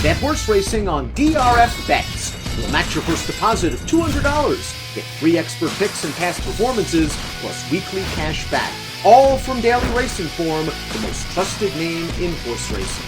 Bet horse racing on DRF Bets. We'll match your first deposit of $200. Get free expert picks and past performances, plus weekly cash back. All from Daily Racing Form, the most trusted name in horse racing.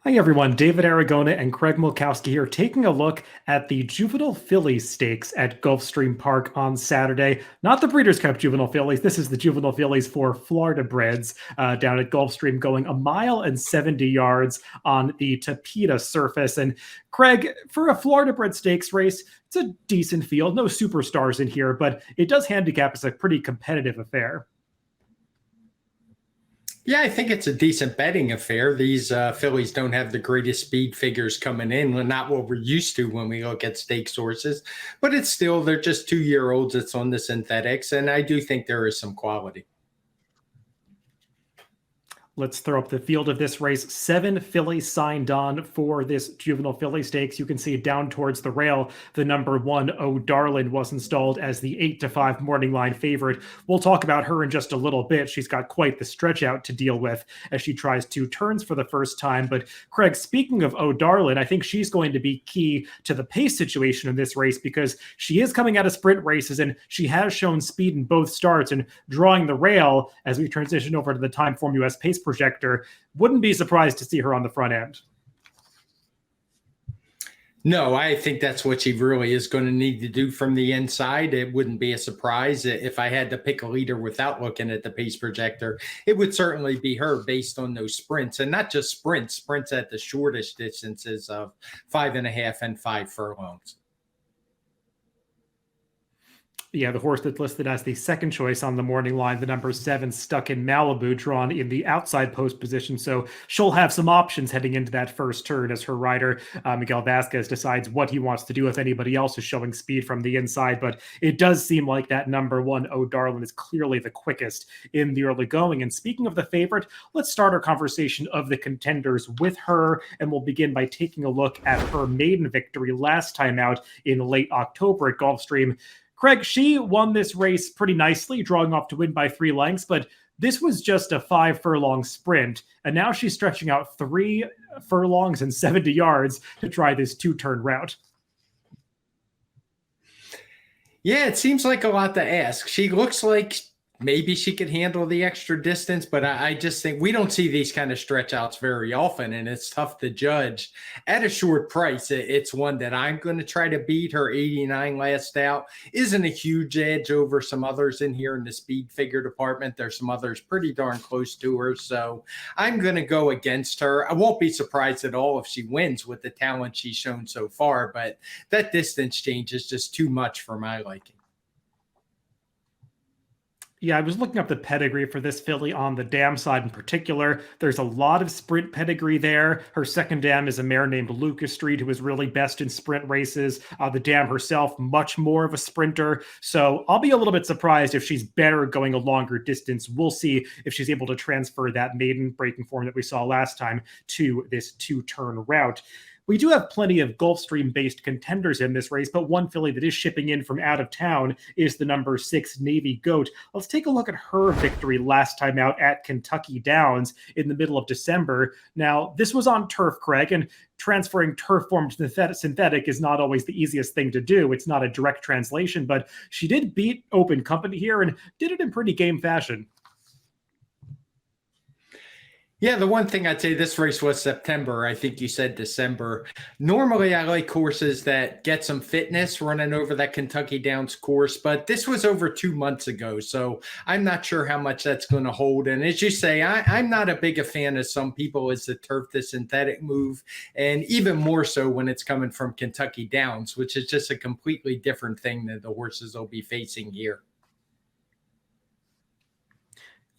Hi everyone, David Aragona and Craig Milkowski here, taking a look at the Juvenile Fillies Stakes at Gulfstream Park on Saturday. Not the Breeders' Cup Juvenile Fillies, this is the Juvenile Fillies for Florida breds down at Gulfstream, going 1 mile and 70 yards on the Tapeta surface. And Craig, for a Florida bred stakes race, it's a decent field, no superstars in here, but it does handicap as a pretty competitive affair. Yeah, I think it's a decent betting affair. These fillies don't have the greatest speed figures coming in. Well, not what we're used to when we look at stake sources, but it's still, they're just 2-year-olds. It's on the synthetics, and I do think there is some quality. Let's throw up the field of this race. 7 fillies signed on for this Juvenile Filly Stakes. You can see down towards the rail, the number 1, Oh Darlin, was installed as the 8-5 morning line favorite. We'll talk about her in just a little bit. She's got quite the stretch out to deal with as she tries 2 turns for the first time. But Craig, speaking of Oh Darlin, I think she's going to be key to the pace situation in this race because she is coming out of sprint races and she has shown speed in both starts, and drawing the rail as we transition over to the Timeform US pace projector, wouldn't be surprised to see her on the front end. No, I think that's what she really is going to need to do from the inside. It wouldn't be a surprise if I had to pick a leader without looking at the pace projector. It would certainly be her based on those sprints, and not just sprints at the shortest distances of 5.5 and 5 furlongs. Yeah, the horse that's listed as the second choice on the morning line, the number 7, Stuck in Malibu, drawn in the outside post position. So she'll have some options heading into that first turn as her rider, Miguel Vasquez, decides what he wants to do if anybody else is showing speed from the inside. But it does seem like that number 1, Oh Darlin, is clearly the quickest in the early going. And speaking of the favorite, let's start our conversation of the contenders with her. And we'll begin by taking a look at her maiden victory last time out in late October at Gulfstream. Craig, she won this race pretty nicely, drawing off to win by 3 lengths, but this was just a 5-furlong sprint, and now she's stretching out 3 furlongs and 70 yards to try this 2-turn route. Yeah, it seems like a lot to ask. She looks like maybe she could handle the extra distance, but I just think we don't see these kind of stretch outs very often, and it's tough to judge at a short price. It's one that I'm going to try to beat. Her 89 last out isn't a huge edge over some others in here in the speed figure department. There's some others pretty darn close to her, so I'm going to go against her. I won't be surprised at all if she wins with the talent she's shown so far, but that distance change is just too much for my liking. Yeah, I was looking up the pedigree for this filly on the dam side in particular. There's a lot of sprint pedigree there. Her second dam is a mare named Lucas Street, who is really best in sprint races. The dam herself, much more of a sprinter. So I'll be a little bit surprised if she's better going a longer distance. We'll see if she's able to transfer that maiden breaking form that we saw last time to this 2-turn route. We do have plenty of Gulfstream-based contenders in this race, but one filly that is shipping in from out of town is the number 6, Navy Goat. Let's take a look at her victory last time out at Kentucky Downs in the middle of December. Now, this was on turf, Craig, and transferring turf form to synthetic is not always the easiest thing to do. It's not a direct translation, but she did beat Open Company here and did it in pretty game fashion. Yeah, the one thing I'd say, this race was September. I think you said December. Normally, I like horses that get some fitness running over that Kentucky Downs course, but this was over 2 months ago, so I'm not sure how much that's going to hold. And as you say, I'm not a big a fan of some people as the turf to synthetic move, and even more so when it's coming from Kentucky Downs, which is just a completely different thing than the horses will be facing here.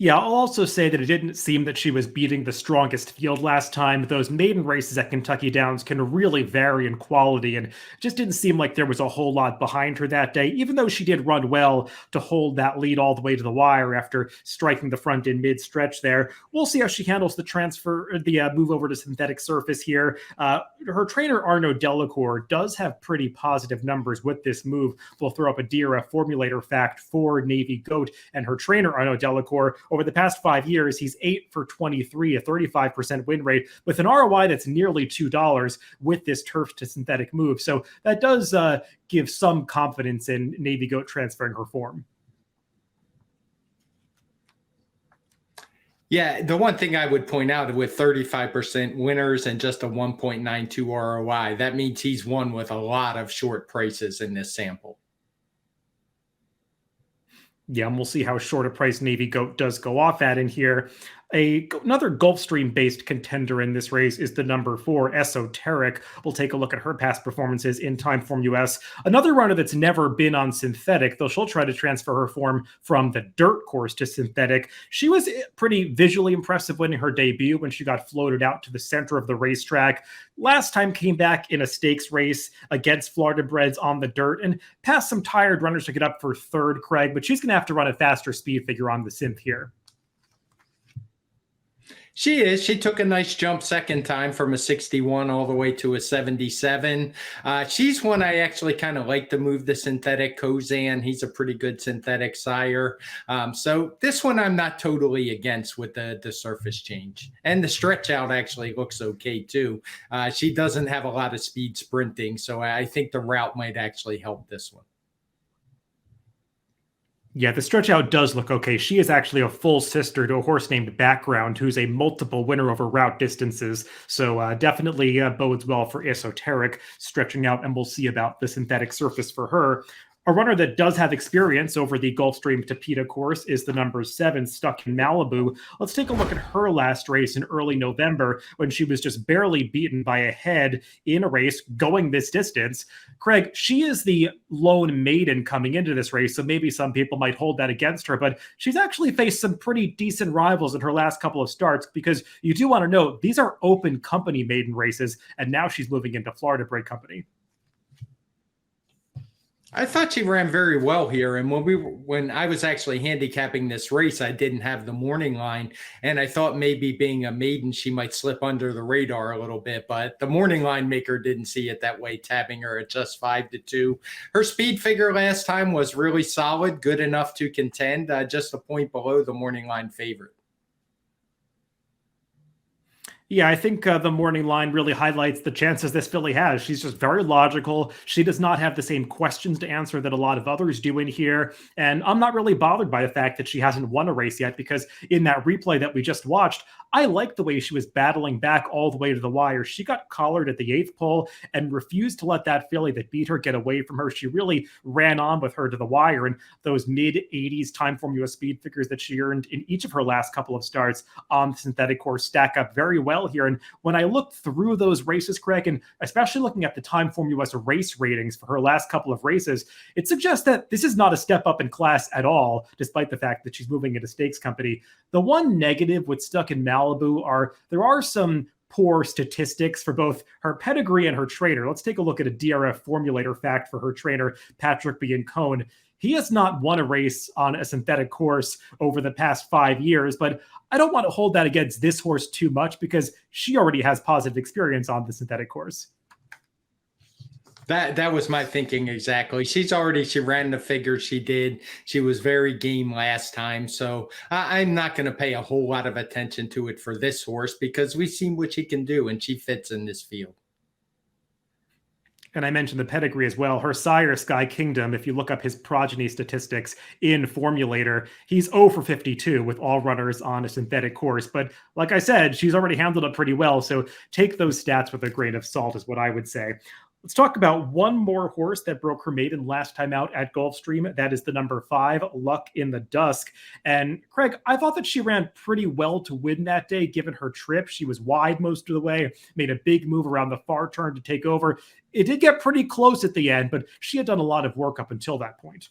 Yeah, I'll also say that it didn't seem that she was beating the strongest field last time. Those maiden races at Kentucky Downs can really vary in quality, and it just didn't seem like there was a whole lot behind her that day, even though she did run well to hold that lead all the way to the wire after striking the front in mid-stretch there. We'll see how she handles the move over to synthetic surface here. Her trainer, Arnaud Delacour, does have pretty positive numbers with this move. We'll throw up a DRF formulator fact for Navy Goat, and her trainer, Arnaud Delacour, over the past 5 years, he's 8 for 23, a 35% win rate with an ROI that's nearly $2 with this turf to synthetic move. So that does give some confidence in Navy Goat transferring her form. Yeah, the one thing I would point out with 35% winners and just a 1.92 ROI, that means he's won with a lot of short prices in this sample. Yeah, and we'll see how short a price Navy Goat does go off at in here. Another Gulfstream-based contender in this race is the number 4, Esoteric. We'll take a look at her past performances in Timeform US. Another runner that's never been on synthetic, though she'll try to transfer her form from the dirt course to synthetic. She was pretty visually impressive winning her debut when she got floated out to the center of the racetrack. Last time came back in a stakes race against Florida Breds on the dirt and passed some tired runners to get up for third, Craig, but she's going to have to run a faster speed figure on the synth here. She is. She took a nice jump second time from a 61 all the way to a 77. She's one I actually kind of like to move the synthetic. Kozan, he's a pretty good synthetic sire. So this one I'm not totally against with the surface change. And the stretch out actually looks okay too. She doesn't have a lot of speed sprinting, so I think the route might actually help this one. Yeah, the stretch out does look okay. She is actually a full sister to a horse named Background, who's a multiple winner over route distances. So definitely bodes well for Esoteric stretching out, and we'll see about the synthetic surface for her. A runner that does have experience over the Gulfstream Tapeta course is the number 7, Stuck in Malibu. Let's take a look at her last race in early November when she was just barely beaten by a head in a race going this distance. Craig, she is the lone maiden coming into this race, so maybe some people might hold that against her, but she's actually faced some pretty decent rivals in her last couple of starts because you do want to note these are open company maiden races, and now she's moving into Florida Bred Company. I thought she ran very well here. And when I was actually handicapping this race, I didn't have the morning line. And I thought maybe being a maiden, she might slip under the radar a little bit. But the morning line maker didn't see it that way, tabbing her at just 5-2. Her speed figure last time was really solid, good enough to contend, just a point below the morning line favorite. Yeah, I think the morning line really highlights the chances this filly has. She's just very logical. She does not have the same questions to answer that a lot of others do in here. And I'm not really bothered by the fact that she hasn't won a race yet, because in that replay that we just watched, I liked the way she was battling back all the way to the wire. She got collared at the 8th pole and refused to let that filly that beat her get away from her. She really ran on with her to the wire, and those mid-80s Timeform US speed figures that she earned in each of her last couple of starts on the synthetic course stack up very well here. And when I looked through those races, Craig, and especially looking at the Timeform US race ratings for her last couple of races, it suggests that this is not a step up in class at all, despite the fact that she's moving into stakes company. The one negative with Stuck in Malibu there are some poor statistics for both her pedigree and her trainer. Let's take a look at a DRF formulator fact for her trainer, Patrick Biancone. He has not won a race on a synthetic course over the past 5 years, but I don't want to hold that against this horse too much because she already has positive experience on the synthetic course. That was my thinking exactly. She ran the figures she did. She was very game last time. So I'm not going to pay a whole lot of attention to it for this horse because we've seen what she can do and she fits in this field. And I mentioned the pedigree as well. Her sire, Sky Kingdom, if you look up his progeny statistics in Formulator, he's 0 for 52 with all runners on a synthetic course. But like I said, she's already handled it pretty well. So take those stats with a grain of salt is what I would say. Let's talk about one more horse that broke her maiden last time out at Gulfstream. That is the number 5, Luck in the Dusk. And Craig, I thought that she ran pretty well to win that day, given her trip. She was wide most of the way, made a big move around the far turn to take over. It did get pretty close at the end, but she had done a lot of work up until that point.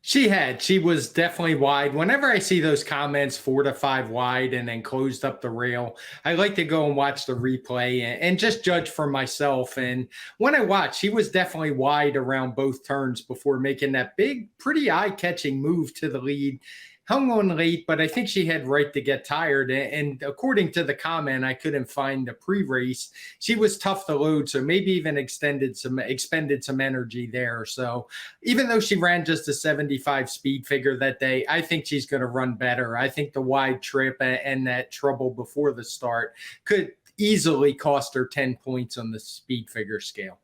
She was definitely wide. Whenever I see those comments 4 to 5 wide and then closed up the rail, I like to go and watch the replay and just judge for myself. And when I watched, she was definitely wide around both turns before making that big, pretty eye-catching move to the lead. hung on late, but I think she had right to get tired. And according to the comment, I couldn't find the pre-race. She was tough to load, so maybe even expended some energy there. So even though she ran just a 75 speed figure that day, I think she's going to run better. I think the wide trip and that trouble before the start could easily cost her 10 points on the speed figure scale.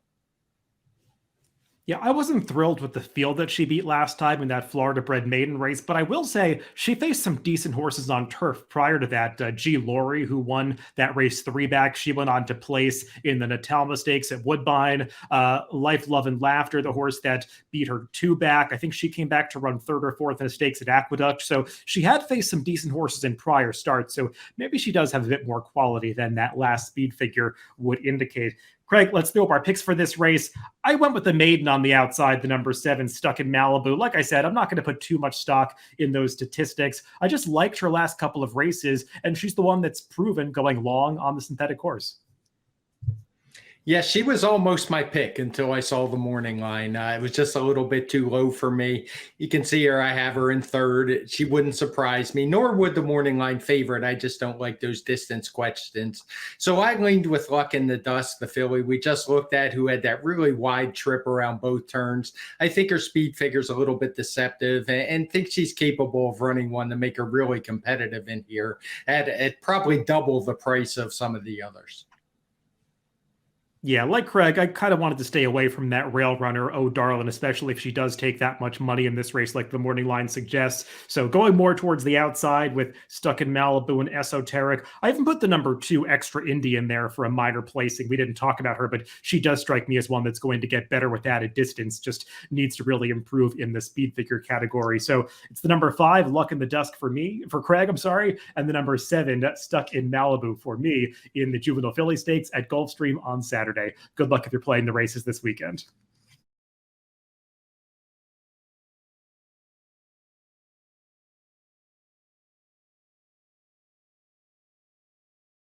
Yeah, I wasn't thrilled with the field that she beat last time in that Florida-bred maiden race, but I will say she faced some decent horses on turf prior to that. G. Laurie, who won that race 3-back, she went on to place in the Natalma Stakes at Woodbine. Life, Love, and Laughter, the horse that beat her 2-back. I think she came back to run 3rd or 4th in the stakes at Aqueduct. So she had faced some decent horses in prior starts. So maybe she does have a bit more quality than that last speed figure would indicate. Craig, let's throw up our picks for this race. I went with the maiden on the outside, the number 7, Stuck in Malibu. Like I said, I'm not going to put too much stock in those statistics. I just liked her last couple of races, and she's the one that's proven going long on the synthetic course. Yeah, she was almost my pick until I saw the morning line. It was just a little bit too low for me. You can see her. I have her in 3rd. She wouldn't surprise me, nor would the morning line favorite. I just don't like those distance questions. So I leaned with Luck in the Dust, the filly we just looked at, who had that really wide trip around both turns. I think her speed figure's a little bit deceptive and think she's capable of running one to make her really competitive in here at probably double the price of some of the others. Yeah, like Craig, I kind of wanted to stay away from that rail runner, Oh Darlin', especially if she does take that much money in this race like the morning line suggests. So going more towards the outside with Stuck in Malibu and Esoteric. I even put the number 2 Extra Indie in there for a minor placing. We didn't talk about her, but she does strike me as one that's going to get better with added distance, just needs to really improve in the speed figure category. So it's the number 5, Luck in the Dusk for Craig, and the number 7, Stuck in Malibu for me in the Juvenile Fillies Stakes at Gulfstream on Saturday. Good luck if you're playing the races this weekend.